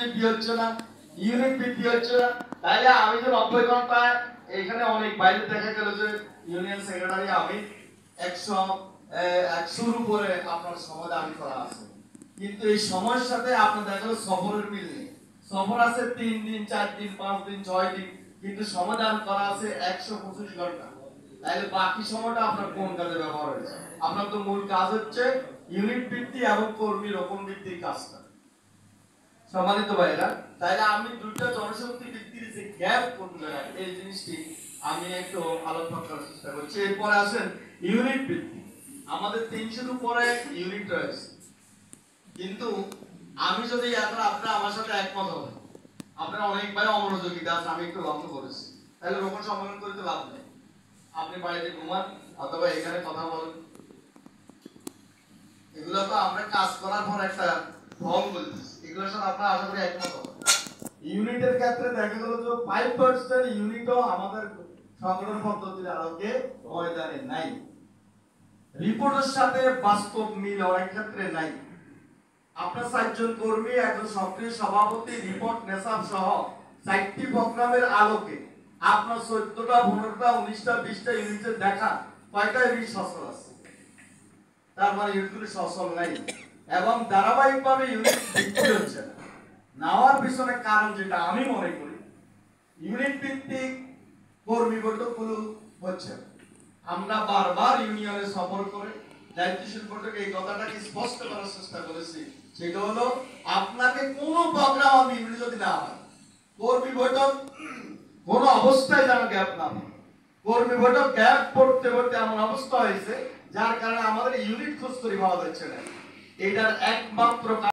বৃদ্ধি হচ্ছে না, ইউনিট বৃদ্ধি হচ্ছে না। তাইলে আমি যে 90 ঘন্টায় এখানে অনেক বাইরে দেখা গেল যে ইউনিয়ন সেক্রেটারি আমি 100 উপরে আপনার সমাধান করা আছে, কিন্তু এই সময়ের সাথে আপনার দেখা গেল সফরের মিল নেই। সফর আছে 3 দিন 4 দিন 5 দিন 6 দিন, কিন্তু সমাধান করা আছে 125 ঘন্টা। তাহলে বাকি সময়টা আপনার কোন কাজে ব্যবহার হয়েছে? আপনার তো মূল কাজ হচ্ছে ইউনিট বৃদ্ধি এবং কর্মী রোপণ বৃদ্ধির কাজটা। সম্মানিত ভাইরা, তাহলে আমি দুইটা জনশক্তি বৃদ্ধির যে গ্যাপ কোনটা, এই জিনিসটি আমি একটু আলোচনা করার চেষ্টা করছি। এরপরে আসেন ইউনিট বৃদ্ধি। আমাদের 300 উপরে ইউনিট রয়েছে, কিন্তু আমি যদি এখন আপনারা আমার সাথে একমত হবেন, আপনারা অনেক ভাই অমনোযোগী আছে, আমি একটু লক্ষ্য করেছি, তাহলে রোপণ সম্মেলন করতে লাভ নেই। আপনি বাড়িতে ঘুমান অথবা এখানে কথা বলেন, এগুলো তো আমরা কাজ করার পর একটা ফল বলতেছি, এগুলোর সাথে আপনারা আশা করি একমত হবেন। ইউনিটের ক্ষেত্রে দেখা গেল যে 5% ইউনিটও আমাদের সংগঠন পদ্ধতির আলোকে ময়দানে নাই। রিপোর্টের সাথে বাস্তব মিল অনেক ক্ষেত্রে নাই। আপনার 4 জন কর্মী, একজন সক্রিয় সভাপতি, রিপোর্ট নেশাব সহ 4টি প্রোগ্রামের আলোকে আপনার 14টা 15টা 19টা 20টা ইউনিটের দেখা কয়টা ইউনিট সচল আছে? তার মানে ইউনিটগুলি সচল নাই এবং ধারাবাহিকভাবে ইউনিট বৃদ্ধি হচ্ছে না। নেওয়ার পিছনে কারণ যেটা আমি মনে করি, ইউনিট ভিত্তিক কর্মী বৈঠকগুলো হচ্ছে। আমরা বারবার ইউনিয়নে সফর করে দায়িত্বশীল বৈঠকে এই কথাটাকে স্পষ্ট করার চেষ্টা করেছি, সেটা হলো আপনাকে কোনো প্রোগ্রাম আমি ইউনিট যদি না হয়, কর্মী বৈঠক কোনো অবস্থায় যেন গ্যাপ না হয়। কর্মী বৈঠক গ্যাপ পড়তে পড়তে এমন অবস্থা হয়েছে যার কারণে আমাদের ইউনিট খোঁজ করে পাওয়া যাচ্ছে না। এটার একমাত্র